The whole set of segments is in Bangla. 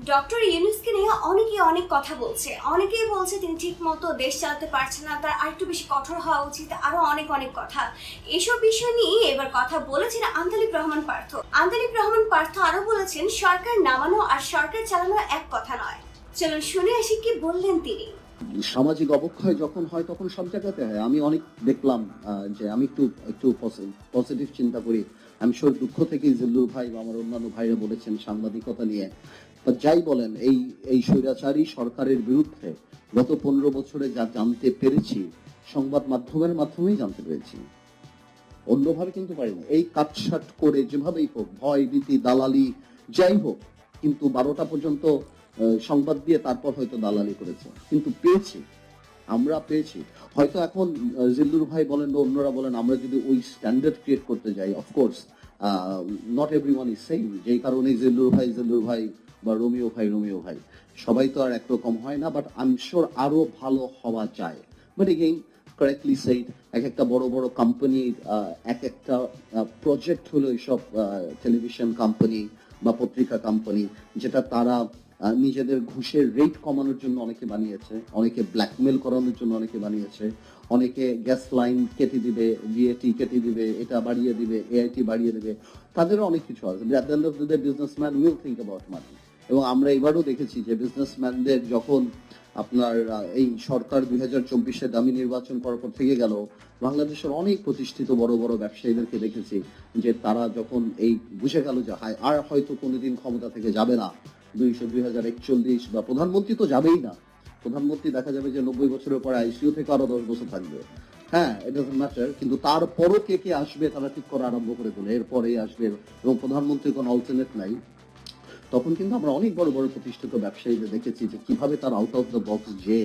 ডক্টর ইউনূসকে নিয়ে অনেকেই অনেক কথা বলছে। অনেকেই বলছে তিনি ঠিক মতো দেশ চালাতে পারছেন না, তার আরেকটু বেশি কঠোর হওয়া উচিত, আরো অনেক অনেক কথা। এসব বিষয় নিয়ে এবার কথা বলেছেন আন্দালিব রহমান পার্থ। আন্দালিব রহমান পার্থ আরো বলেছেন, সরকার নামানো আর সরকার চালানো এক কথা নয়। চলুন শুনে আসি কি বললেন তিনি। সামাজিক অবক্ষয় যখন হয় তখন সব জায়গাতে হয়। আমি অনেক দেখলাম যে আমি একটু একটু পজিটিভ চিন্তা করি। আমি শিওর দুঃখ থেকেই জিল্লুর ভাই বা আমার অন্যান্য ভাইরা বলেছেন সাংবাদিকতা নিয়ে। তা যাই বলেন, এই এই স্বৈরাচারী সরকারের বিরুদ্ধে গত 15 বছরে যা জানতে পেরেছি সংবাদ মাধ্যমের মাধ্যমেই জানতে পেরেছি, অন্যভাবে কিন্তু পারিনি। এই কাটছাট করে যেভাবেই হোক, ভয় ভীতি দালালি যাই হোক, কিন্তু 12টা পর্যন্ত সংবাদ দিয়ে তারপর হয়তো দালালি করেছে, কিন্তু পেয়েছি, আমরা পেয়েছি। হয়তো এখন জিল্লুর ভাই বলেন বা অন্যরা বলেন, আমরা যদি ওই স্ট্যান্ডার্ড ক্রিয়েট করতে যাই, of course not everyone is same. যেই কারণে জিল্লুর ভাই বা রোমিও ভাই সবাই তো আর একরকম হয় না, বাট আই এম শিওর আরো ভালো হওয়া যায়। বাট এগেইন কারেক্টলি সেইড, এক একটা বড় বড় কোম্পানির এক একটা প্রজেক্ট হলো এইসব টেলিভিশন কোম্পানি বা পত্রিকা কোম্পানি, যেটা তারা নিজেদের ঘুষের রেট কমানোর জন্য অনেকে বানিয়েছে, অনেকে ব্ল্যাকমেল করানোর জন্য অনেকে বানিয়েছে, অনেকে গ্যাস লাইন কেটে দিবে, ভিএটি কেটে দিবে, এটা বাড়িয়ে দিবে, এআইটি বাড়িয়ে দিবে, তাদেরও অনেক কিছু আছে। At the end of the day businessman will think about মানি। এবং আমরা এবারও দেখেছি যে বিজনেসম্যানদের যখন আপনার এই সরকার 2024-এ দামি নির্বাচন করার পর থেকে গেল, বাংলাদেশের অনেক প্রতিষ্ঠিত বড় বড় ব্যবসায়ীদেরকে দেখেছি যে তারা যখন এই বুঝে গেল যে আর হয়তো কোনোদিন ক্ষমতা থেকে যাবে না, 2041 বা প্রধানমন্ত্রী তো যাবেই না, প্রধানমন্ত্রী দেখা যাবে যে 90 বছরের পরে আইসিইউ থেকে আরো 10 বছর থাকবে। হ্যাঁ, ইট ডাজন্ট ম্যাটার, কিন্তু তারপরও কে কে আসবে তারা ঠিক করা আরম্ভ করে দিল, এরপরেই আসবে, এবং প্রধানমন্ত্রীর কোনো অল্টারনেট নাই। তখন কিন্তু আমরা অনেক বড় বড় প্রতিষ্ঠিত ব্যবসায়ীদের দেখেছি যে কিভাবে তার আউট অফ দ্য বক্স যে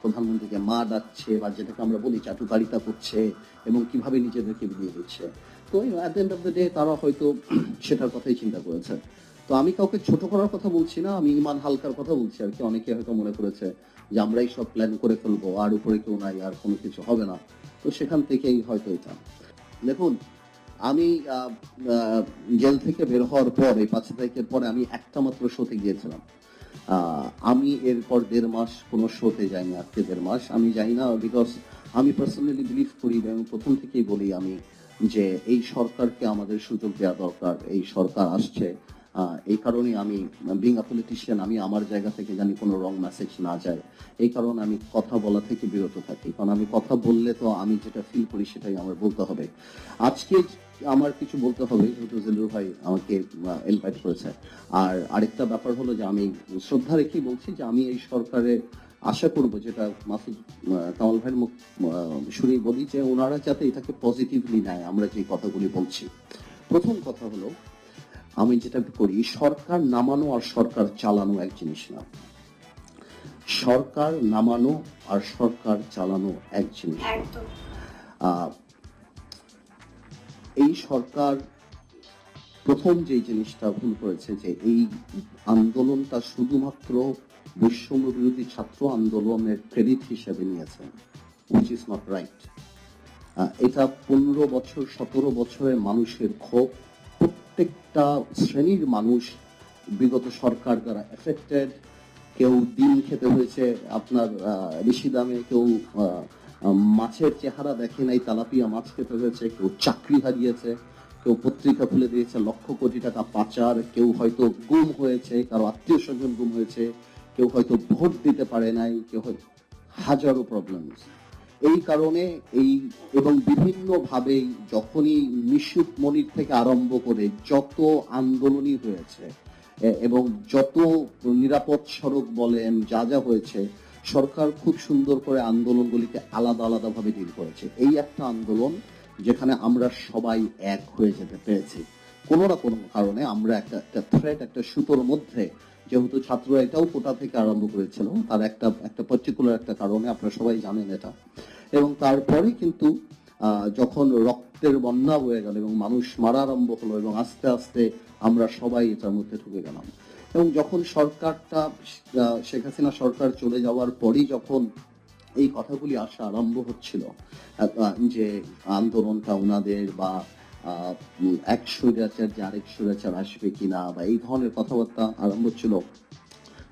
প্রধানমন্ত্রীকে মা ডাকছে বা যেটাকে আমরা বলি চাটুকারিতা করছে, এবং কিভাবে নিজেদেরকে বিলিয়ে দিচ্ছে। তো at the end of the day তারা হয়তো সেটার কথাই চিন্তা করেছে। তো আমি কাউকে ছোট করার কথা বলছি না, আমি ইমান হালকার কথা বলছি আর কি। অনেকে হয়তো মনে করেছে যে আমরাই সব প্ল্যান করে ফেলবো, আর উপরে কেউ নাই, আর কোনো কিছু হবে না। তো সেখান থেকেই হয়তো এটা। দেখুন, আমি জেল থেকে বের হওয়ার পর এই 5 তারিখের পরে আমি একটা মাত্র শোতে গিয়েছিলাম। আমি এরপর 1.5 মাস কোনো শোতে যাইনি। আজকে 1.5 মাস আমি যাই না, বিকজ আমি পার্সোনালি বিলিভ করি এবং প্রথম থেকেই বলি আমি যে এই সরকারকে আমাদের সুযোগ দেওয়া দরকার। এই সরকার আসছে, এই কারণে আমি বিং আ পলিটিশিয়ান, আমি আমার জায়গা থেকে জানি কোনো রং মেসেজ না যায়, এই কারণে আমি কথা বলা থেকে বিরত থাকি। কারণ আমি কথা বললে তো আমি যেটা ফিল করি সেটাই আমার বলতে হবে। আজকে আমার কিছু বলতে হবে, যেহেতু জিল্লুর ভাই আমাকে ইনভাইট করেছে। আর আরেকটা ব্যাপার হলো যে আমি শ্রদ্ধা রেখেই বলছি যে আমি এই সরকারে আশা করব, যেটা মাসুদ কামাল ভাইয়ের মুখ শুনে বলি, যে ওনারা যাতে এটাকে পজিটিভলি নেয় আমরা যে কথাগুলি বলছি। প্রথম কথা হলো, আমি যেটা করি, সরকার নামানো আর সরকার চালানো এক জিনিস না। সরকার নামানো আর সরকার চালানো এক জিনিস না। একদম। এই সরকার প্রথম যে জিনিসটা ভুল করেছে, যে এই আন্দোলনটা শুধুমাত্র বৈষম্য বিরোধী ছাত্র আন্দোলনের ক্রেডিট হিসেবে নিয়েছে, which is not right। এটা 15 বছর 17 বছরের মানুষের ক্ষোভ। প্রত্যেকটা শ্রেণীর মানুষ বিগত সরকার দ্বারা এফেক্টেড। কেউ ডিম খেতে হয়েছে আপনার বেশি দামে, কেউ মাছের চেহারা দেখে নাই, তেলাপিয়া মাছ খেতে হয়েছে, কেউ চাকরি হারিয়েছে, কেউ পত্রিকা খুলে দিয়েছে, লক্ষ কোটি টাকা পাচার, কেউ হয়তো গুম হয়েছে, কারো আত্মীয় স্বজন গুম হয়েছে, কেউ হয়তো ভোট দিতে পারে নাই, কেউ হয়তো হাজারো প্রবলেমস। এই কারণে এই এবং বিভিন্ন ভাবেই যখনই নিশুত মনির থেকে আরম্ভ করে যত আন্দোলনই হয়েছে এবং যত নিরাপদ সড়ক বলেন যা যা হয়েছে, সরকার খুব সুন্দর করে আন্দোলনগুলিকে আলাদা আলাদা ভাবে ডিল করেছে। এই একটা আন্দোলন যেখানে আমরা সবাই এক হয়ে যেতে পেরেছি কোনো না কোনো কারণে। আমরা একটা একটা থ্রেড, একটা সুতোর মধ্যে, যেহেতু ছাত্ররা এটাও কোটা থেকে আরম্ভ করেছিল, তার একটা একটা পার্টিকুলার একটা কারণে, আপনারা সবাই জানেন এটা। এবং তারপরে কিন্তু যখন রক্তের বন্যা হয়ে গেল এবং মানুষ মারা আরম্ভ হলো, এবং আস্তে আস্তে আমরা সবাই এটার মধ্যে ঢুকে গেলাম। এবং যখন সরকারটা শেখ হাসিনা সরকার চলে যাওয়ার পরই যখন এই কথাগুলি আসা আরম্ভ হচ্ছিল, যে আন্দোলনটা ওনাদের বা এক স্বৈরাচার যে আরেক স্বৈরাচার আসবে কিনা, বা এই ধরনের কথাবার্তা আরম্ভ ছিল,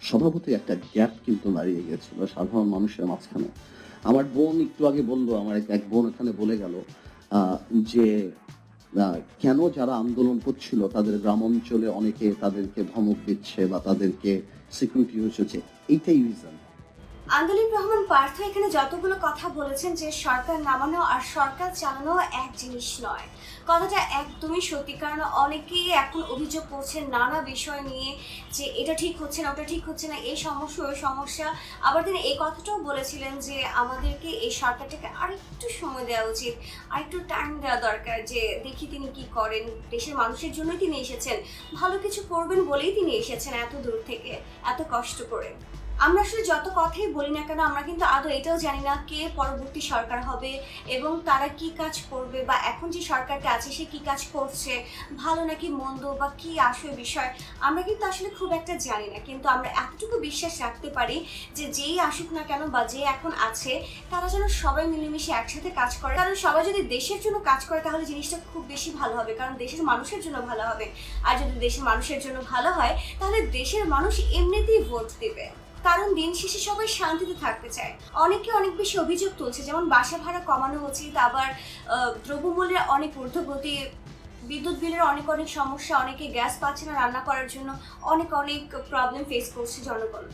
স্বভাবতই একটা গ্যাপ কিন্তু দাঁড়িয়ে গেছিল সাধারণ মানুষের মাঝখানে। আমার বোন একটু আগে বললো, আমার এক বোন এখানে বলে গেল যে কেন যারা আন্দোলন করছিল তাদের গ্রাম অঞ্চলে অনেকে তাদেরকে ধমক দিচ্ছে বা তাদেরকে সিকিউরিটি হচ্ছে, এইটাই রিজন। আন্দোলিক রহমান পার্থ এখানে যতগুলো কথা বলেছেন যে সরকার নামানো আর সরকার চালানো এক জিনিস নয়, কথাটা একদমই সত্যি। কারণ অনেকেই এখন অভিযোগ করছেন নানা বিষয় নিয়ে যে এটা ঠিক হচ্ছে না, ওটা ঠিক হচ্ছে না, এই সমস্যা ওই সমস্যা। আবার তিনি এই কথাটাও বলেছিলেন যে আমাদেরকে এই সরকারটাকে আরেকটু সময় দেওয়া উচিত, আরেকটু টাইম দেওয়া দরকার, যে দেখি তিনি কি করেন। দেশের মানুষের জন্যই তিনি এসেছেন, ভালো কিছু করবেন বলেই তিনি এসেছেন এত দূর থেকে, এত কষ্ট করে। আমরা আসলে যত কথাই বলি না কেন, আমরা কিন্তু আদৌ এটাও জানি না কে পরবর্তী সরকার হবে এবং তারা কি কাজ করবে, বা এখন যে সরকারটা আছে সে কি কাজ করছে, ভালো নাকি মন্দ, বা কি আসল বিষয় আমরা কিন্তু আসলে খুব একটা জানি না। কিন্তু আমরা এতটুকু বিশ্বাস রাখতে পারি যে যেই আসুক না কেন বা যে এখন আছে, তারা যেন সবাই মিলেমিশে একসাথে কাজ করে। কারণ সবাই যদি দেশের জন্য কাজ করে তাহলে জিনিসটা খুব বেশি ভালো হবে, কারণ দেশের মানুষের জন্য ভালো হবে। আর যদি দেশের মানুষের জন্য ভালো হয় তাহলে দেশের মানুষ এমনিতেই ভোট দেবে, কারণ দিন শেষে সবাই শান্তিতে থাকতে চায়। অনেকে অনেক বেশি অভিযোগ তুলছে, যেমন বাসা ভাড়া কমানো উচিত, আবার দ্রব্যমূল্যের অনেক ঊর্ধ্বগতি, বিদ্যুৎ বিলের অনেক অনেক সমস্যা, অনেকে গ্যাস পাচ্ছে না রান্না করার জন্য, অনেক অনেক প্রবলেম ফেস করছে জনগণ।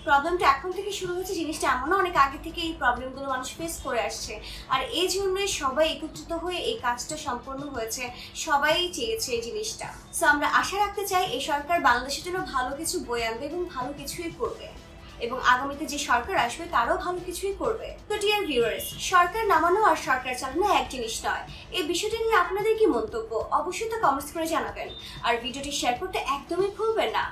প্রবলেমটা এখন থেকে শুরু হয়েছে জিনিসটা এমনও অনেক আগে থেকে এই প্রবলেমগুলো মানুষ ফেস করে আসছে, আর এই জন্যই সবাই একত্রিত হয়ে এই কাজটা সম্পন্ন হয়েছে, সবাই চেয়েছে এই জিনিসটা। সো আমরা আশা রাখতে চাই এই সরকার বাংলাদেশের জন্য ভালো কিছু বয়ে আনবে এবং ভালো কিছুই করবে, এবং আগামীতে যে সরকার আসবে তারও ভালো কিছুই করবে। তো ডিয়ার ভিউয়ার্স, সরকার নামানো আর সরকার চালানো এক জিনিস নয়। এই বিষয়টা নিয়ে আপনাদের কি মন্তব্য অবশ্যই তা কমেন্টস করে জানাবেন, আর ভিডিওটি শেয়ার করতে একদমই ভুলবেন না।